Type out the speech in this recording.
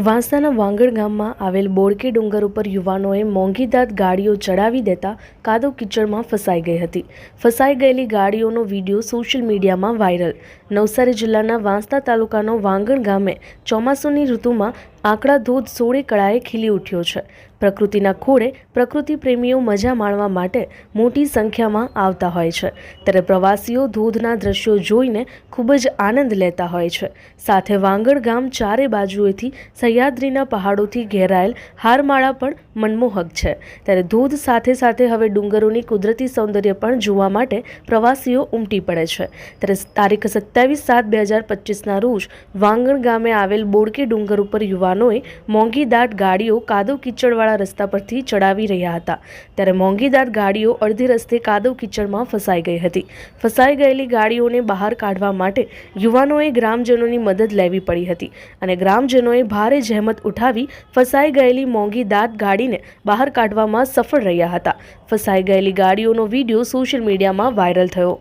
વાંસાના વાંગડ ગામમાં આવેલ બોડકે ડુંગર ઉપર યુવાનોએ મોંઘીદાટ ગાડીઓ ચડાવી દેતા કાદવ કીચડમાં ફસાઈ ગઈ હતી. ફસાઈ ગયેલી ગાડીઓનો વિડીયો સોશિયલ મીડિયામાં વાયરલ. નવસારી જિલ્લાના વાંસદા તાલુકાનો વાંગડ ગામે ચોમાસુની ઋતુમાં આંકડાધોધ સોળે કળાએ ખીલી ઉઠ્યો છે. પ્રકૃતિના ખોળે પ્રકૃતિ પ્રેમીઓ મજા માણવા માટે મોટી સંખ્યામાં આવતા હોય છે, ત્યારે પ્રવાસીઓ ધોધના દ્રશ્યો જોઈને ખૂબ જ આનંદ લેતા હોય છે. સાથે વાંગડ ગામ ચારે બાજુએથી સહ્યાદ્રીના પહાડોથી ઘેરાયેલ હારમાળા પણ મનમોહક છે, ત્યારે ધોધ સાથે સાથે હવે ડુંગરોની કુદરતી સૌંદર્ય પણ જોવા માટે પ્રવાસીઓ ઉમટી પડે છે. ત્યારે તારીખ 27/7/2025ના રોજ વાંગડ ગામે આવેલ બોડકે ડુંગર ઉપર યુવાનોએ મોંઘીદાટ ગાડીઓ કાદવ કીચડવાળા રસ્તા પરથી ચડાવી રહ્યા હતા, ત્યારે મોંઘીદાટ ગાડીઓ અડધે રસ્તે કાદવ કીચડમાં ફસાઈ ગઈ હતી. ફસાઈ ગયેલી ગાડીઓને બહાર કાઢવા માટે યુવાનોએ ગ્રામજનોની મદદ લેવી પડી હતી અને ગ્રામજનોએ ભારે જહેમત ઉઠાવી ફસાઈ ગયેલી મોંઘીદાટ ગાડીને બહાર કાઢવામાં સફળ રહ્યા હતા. ફસાઈ ગયેલી ગાડીઓનો વિડીયો સોશિયલ મીડિયામાં વાયરલ થયો.